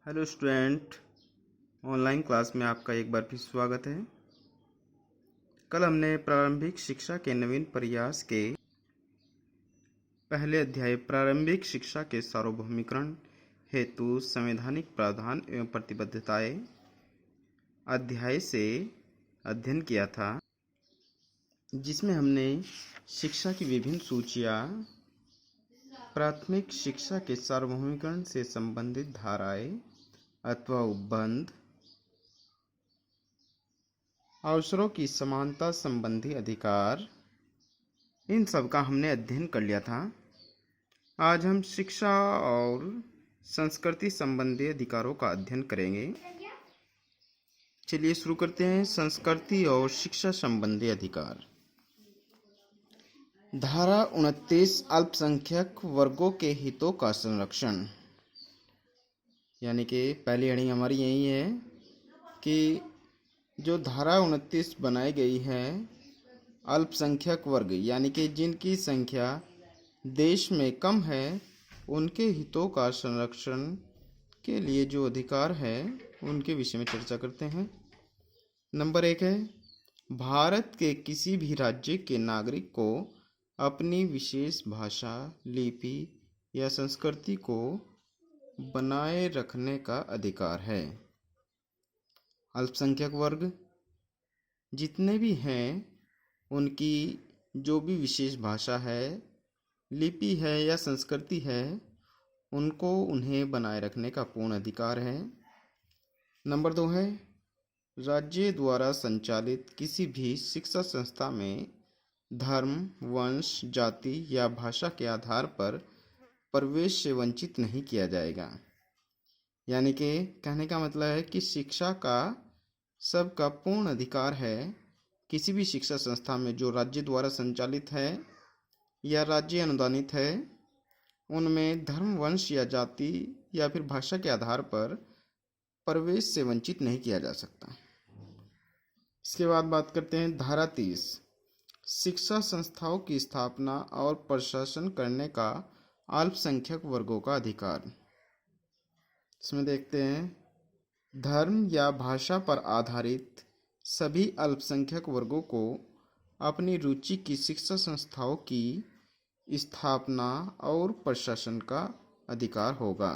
Hello student. Online class में आपका एक बार फिर स्वागत है। कल हमने प्रारंभिक शिक्षा के नवीन प्रयास के पहले अध्याय प्रारंभिक शिक्षा के सार्वभौमिकरण हेतु संवैधानिक प्रावधान एवं प्रतिबद्धताएं अध्याय से अध्ययन किया था, जिसमें हमने शिक्षा की विभिन्न सूचियां, प्राथमिक शिक्षा के सार्वभौमिकरण से संबंधित धाराएं अथवा उपबंध, अवसरों की समानता संबंधी अधिकार, इन सब का हमने अध्ययन कर लिया था। आज हम शिक्षा और संस्कृति संबंधी अधिकारों का अध्ययन करेंगे। चलिए शुरू करते हैं। संस्कृति और शिक्षा संबंधी अधिकार। धारा 29 अल्पसंख्यक वर्गों के हितों का संरक्षण, यानी कि पहली हेडिंग हमारी यही है कि जो धारा 29 बनाई गई है, अल्पसंख्यक वर्ग यानी कि जिनकी संख्या देश में कम है, उनके हितों का संरक्षण के लिए जो अधिकार है उनके विषय में चर्चा करते हैं। नंबर 1 है, भारत के किसी भी राज्य के नागरिक को अपनी विशेष भाषा, लिपि या संस्कृति को बनाए रखने का अधिकार है। अल्पसंख्यक वर्ग जितने भी हैं, उनकी जो भी विशेष भाषा है, लिपि है या संस्कृति है, उनको उन्हें बनाए रखने का पूर्ण अधिकार है। नंबर 2 है, राज्य द्वारा संचालित किसी भी शिक्षा संस्था में धर्म, वंश, जाति या भाषा के आधार पर प्रवेश से वंचित नहीं किया जाएगा। यानी कि कहने का मतलब है कि शिक्षा का सबका पूर्ण अधिकार है। किसी भी शिक्षा संस्था में जो राज्य द्वारा संचालित है या राज्य अनुदानित है, उनमें धर्म, वंश या जाति या फिर भाषा के आधार पर प्रवेश से वंचित नहीं किया जा सकता। इसके बाद बात करते हैं धारा 30 शिक्षा संस्थाओं की स्थापना और प्रशासन करने का अल्पसंख्यक वर्गों का अधिकार। इसमें देखते हैं, धर्म या भाषा पर आधारित सभी अल्पसंख्यक वर्गों को अपनी रुचि की शिक्षा संस्थाओं की स्थापना और प्रशासन का अधिकार होगा।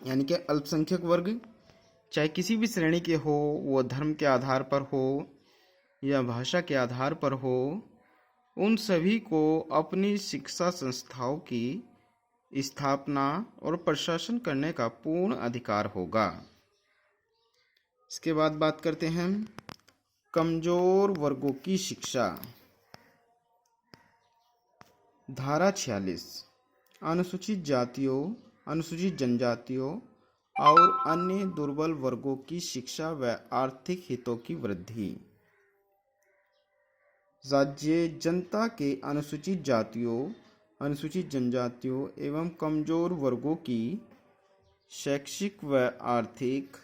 यानी कि अल्पसंख्यक वर्ग चाहे किसी भी श्रेणी के हो, वो धर्म के आधार पर हो या भाषा के आधार पर हो, उन सभी को अपनी शिक्षा संस्थाओं की स्थापना और प्रशासन करने का पूर्ण अधिकार होगा। इसके बाद बात करते हैं कमजोर वर्गों की शिक्षा। धारा 46 अनुसूचित जातियों, अनुसूचित जनजातियों और अन्य दुर्बल वर्गों की शिक्षा व आर्थिक हितों की वृद्धि। राज्य जनता के अनुसूचित जातियों, अनुसूचित जनजातियों एवं कमजोर वर्गों की शैक्षिक व आर्थिक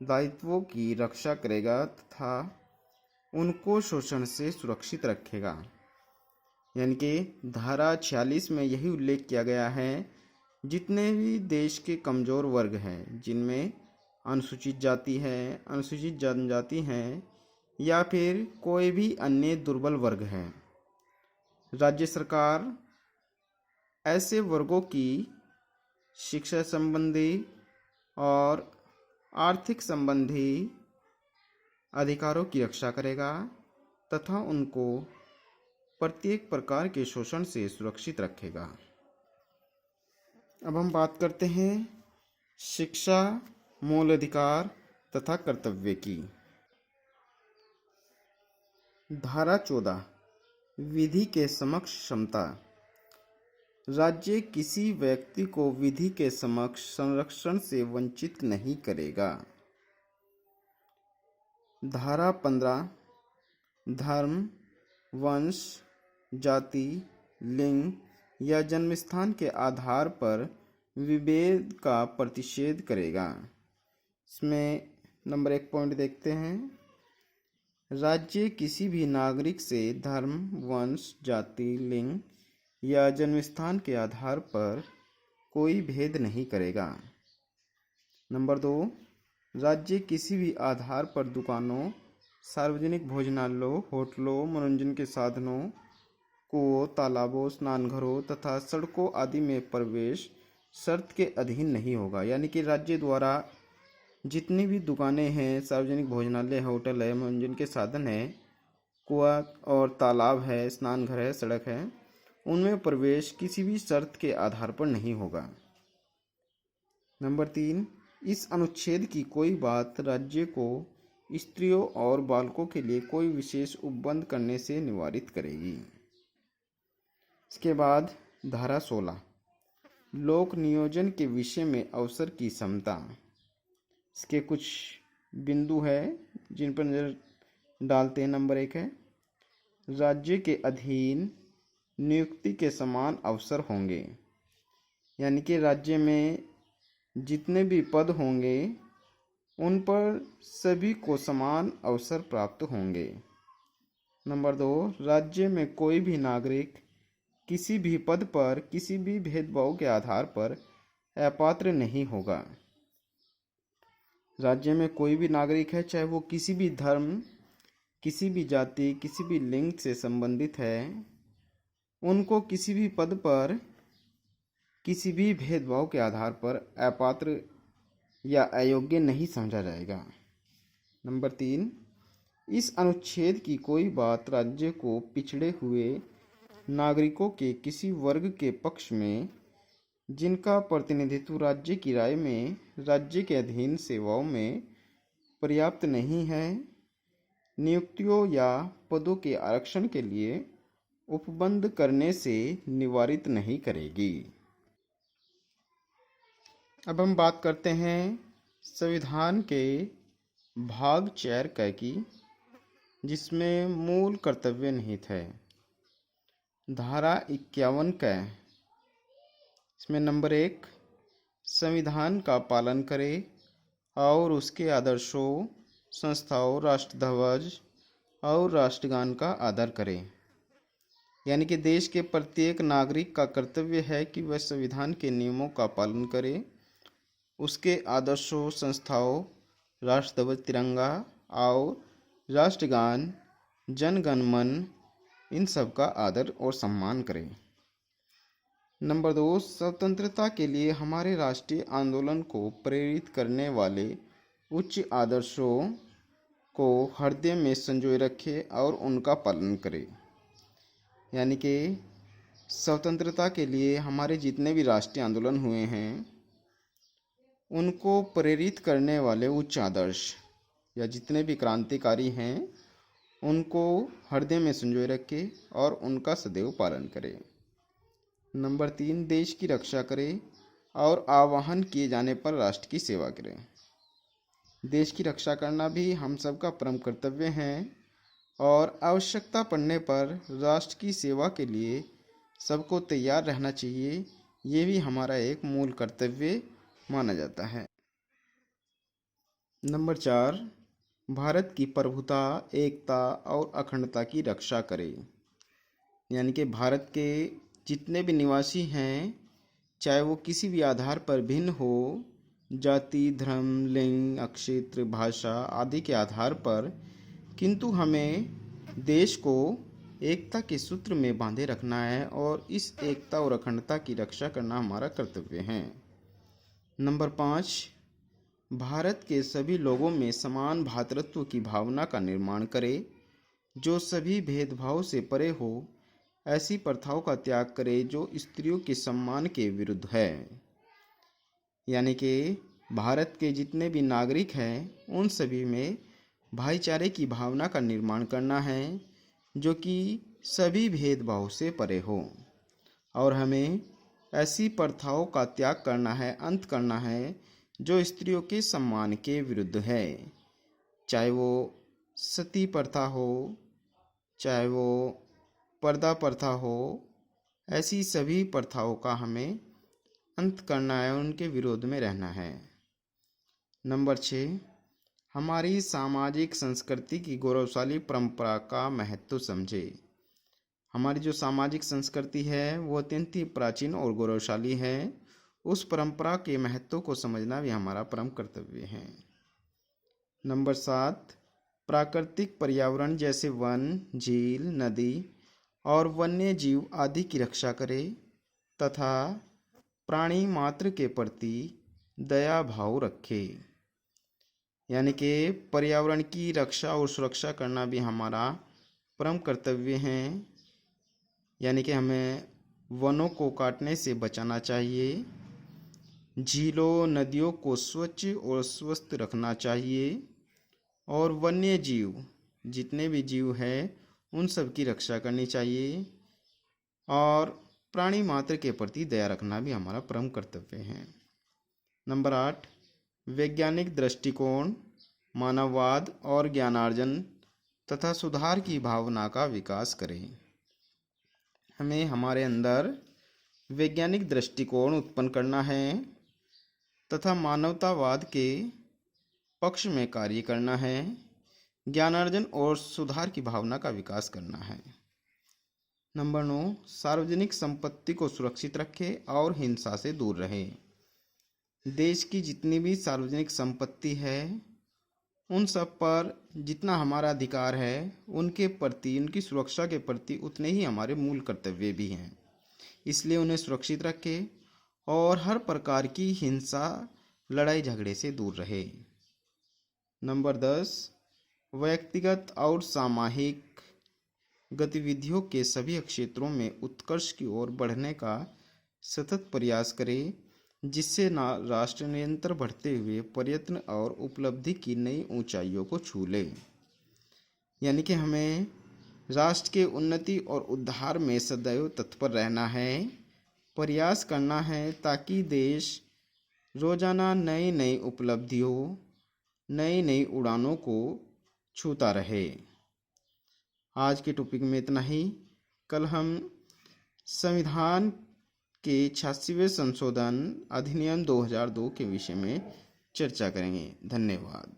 दायित्वों की रक्षा करेगा तथा उनको शोषण से सुरक्षित रखेगा। यानी कि धारा 46 में यही उल्लेख किया गया है, जितने भी देश के कमजोर वर्ग हैं, जिनमें अनुसूचित जाति है, अनुसूचित जनजाति हैं या फिर कोई भी अन्य दुर्बल वर्ग है, राज्य सरकार ऐसे वर्गों की शिक्षा संबंधी और आर्थिक संबंधी अधिकारों की रक्षा करेगा तथा उनको प्रत्येक प्रकार के शोषण से सुरक्षित रखेगा। अब हम बात करते हैं शिक्षा, मूल अधिकार तथा कर्तव्य की। धारा 14 विधि के समक्ष क्षमता। राज्य किसी व्यक्ति को विधि के समक्ष संरक्षण से वंचित नहीं करेगा। धारा 15 धर्म, वंश, जाति, लिंग या जन्मस्थान के आधार पर विभेद का प्रतिषेध करेगा। इसमें नंबर 1 पॉइंट देखते हैं, राज्य किसी भी नागरिक से धर्म, वंश, जाति, लिंग या जन्मस्थान के आधार पर कोई भेद नहीं करेगा। नंबर 2, राज्य किसी भी आधार पर दुकानों, सार्वजनिक भोजनालयों, होटलों, मनोरंजन के साधनों, कुओं, तालाबों, स्नानघरों तथा सड़कों आदि में प्रवेश शर्त के अधीन नहीं होगा। यानी कि राज्य द्वारा जितनी भी दुकानें हैं, सार्वजनिक भोजनालय, होटल है, मनोरंजन के साधन है, कुआं और तालाब है, स्नानघर है, सड़क है, उनमें प्रवेश किसी भी शर्त के आधार पर नहीं होगा। नंबर 3, इस अनुच्छेद की कोई बात राज्य को स्त्रियों और बालकों के लिए कोई विशेष उपबंध करने से निवारित करेगी। इसके बाद धारा 16, लोक नियोजन के विषय में अवसर की समता। इसके कुछ बिंदु है जिन पर नजर डालते हैं। नंबर 1 है, राज्य के अधीन नियुक्ति के समान अवसर होंगे। यानी कि राज्य में जितने भी पद होंगे उन पर सभी को समान अवसर प्राप्त होंगे। नंबर 2, राज्य में कोई भी नागरिक किसी भी पद पर किसी भी भेदभाव के आधार पर अपात्र नहीं होगा। राज्य में कोई भी नागरिक है, चाहे वो किसी भी धर्म, किसी भी जाति, किसी भी लिंग से संबंधित है, उनको किसी भी पद पर किसी भी भेदभाव के आधार पर अपात्र या अयोग्य नहीं समझा जाएगा। नंबर 3, इस अनुच्छेद की कोई बात राज्य को पिछड़े हुए नागरिकों के किसी वर्ग के पक्ष में जिनका प्रतिनिधित्व राज्य की राय में राज्य के अधीन सेवाओं में पर्याप्त नहीं है, नियुक्तियों या पदों के आरक्षण के लिए उपबंध करने से निवारित नहीं करेगी। अब हम बात करते हैं संविधान के भाग 4 क की, जिसमें मूल कर्तव्य निहित है। धारा 51 क, इसमें नंबर 1, संविधान का पालन करे और उसके आदर्शों, संस्थाओं, राष्ट्रध्वज और राष्ट्रगान का आदर करे। यानी कि देश के प्रत्येक नागरिक का कर्तव्य है कि वह संविधान के नियमों का पालन करे, उसके आदर्शों, संस्थाओं, राष्ट्रध्वज, तिरंगा और राष्ट्रगान, जन गण मन, इन सब का आदर और सम्मान करें। नंबर 2, स्वतंत्रता के लिए हमारे राष्ट्रीय आंदोलन को प्रेरित करने वाले उच्च आदर्शों को हृदय में संजोए रखे और उनका पालन करे। यानी कि स्वतंत्रता के लिए हमारे जितने भी राष्ट्रीय आंदोलन हुए हैं उनको प्रेरित करने वाले उच्च आदर्श या जितने भी क्रांतिकारी हैं उनको हृदय में संजोए रखे और उनका सदैव पालन करें। नंबर 3, देश की रक्षा करें और आह्वान किए जाने पर राष्ट्र की सेवा करें। देश की रक्षा करना भी हम सबका परम कर्तव्य है और आवश्यकता पड़ने पर राष्ट्र की सेवा के लिए सबको तैयार रहना चाहिए। ये भी हमारा एक मूल कर्तव्य माना जाता है। नंबर 4, भारत की प्रभुता, एकता और अखंडता की रक्षा करें। यानी कि भारत के जितने भी निवासी हैं, चाहे वो किसी भी आधार पर भिन्न हो, जाति, धर्म, लिंग, क्षेत्र, भाषा आदि के आधार पर, किंतु हमें देश को एकता के सूत्र में बांधे रखना है और इस एकता और अखंडता की रक्षा करना हमारा कर्तव्य है। नंबर 5, भारत के सभी लोगों में समान भ्रातृत्व की भावना का निर्माण करे, जो सभी भेदभाव से परे हो, ऐसी प्रथाओं का त्याग करे जो स्त्रियों के सम्मान के विरुद्ध है। यानी कि भारत के जितने भी नागरिक हैं उन सभी में भाईचारे की भावना का निर्माण करना है, जो कि सभी भेदभाव से परे हो, और हमें ऐसी प्रथाओं का त्याग करना है, अंत करना है जो स्त्रियों के सम्मान के विरुद्ध है। चाहे वो सती प्रथा हो, चाहे वो पर्दा प्रथा हो, ऐसी सभी प्रथाओं का हमें अंत करना है, उनके विरोध में रहना है। नंबर 6, हमारी सामाजिक संस्कृति की गौरवशाली परंपरा का महत्व समझे। हमारी जो सामाजिक संस्कृति है वो अत्यंत ही प्राचीन और गौरवशाली है, उस परंपरा के महत्व को समझना भी हमारा परम कर्तव्य है। नंबर 7, प्राकृतिक पर्यावरण जैसे वन, झील, नदी और वन्य जीव आदि की रक्षा करें तथा प्राणी मात्र के प्रति दया भाव रखें। यानी कि पर्यावरण की रक्षा और सुरक्षा करना भी हमारा परम कर्तव्य है। यानी कि हमें वनों को काटने से बचाना चाहिए, झीलों नदियों को स्वच्छ और स्वस्थ रखना चाहिए और वन्य जीव जितने भी जीव हैं उन सब की रक्षा करनी चाहिए और प्राणी मात्र के प्रति दया रखना भी हमारा परम कर्तव्य है। नंबर 8, वैज्ञानिक दृष्टिकोण, मानववाद और ज्ञानार्जन तथा सुधार की भावना का विकास करें। हमें हमारे अंदर वैज्ञानिक दृष्टिकोण उत्पन्न करना है तथा मानवतावाद के पक्ष में कार्य करना है, ज्ञानार्जन और सुधार की भावना का विकास करना है। नंबर 9, सार्वजनिक संपत्ति को सुरक्षित रखें और हिंसा से दूर रहें। देश की जितनी भी सार्वजनिक संपत्ति है उन सब पर जितना हमारा अधिकार है उनके प्रति, उनकी सुरक्षा के प्रति उतने ही हमारे मूल कर्तव्य भी हैं। इसलिए उन्हें सुरक्षित रखें और हर प्रकार की हिंसा, लड़ाई झगड़े से दूर रहे। नंबर 10, व्यक्तिगत और सामूहिक गतिविधियों के सभी क्षेत्रों में उत्कर्ष की ओर बढ़ने का सतत प्रयास करें, जिससे राष्ट्र निरंतर बढ़ते हुए प्रयत्न और उपलब्धि की नई ऊंचाइयों को छू ले। यानी कि हमें राष्ट्र के उन्नति और उद्धार में सदैव तत्पर रहना है, प्रयास करना है ताकि देश रोजाना नई नई उपलब्धियों, नई नई उड़ानों को छूता रहे। आज के टॉपिक में इतना ही। कल हम संविधान के 86वें संशोधन अधिनियम 2002 के विषय में चर्चा करेंगे। धन्यवाद।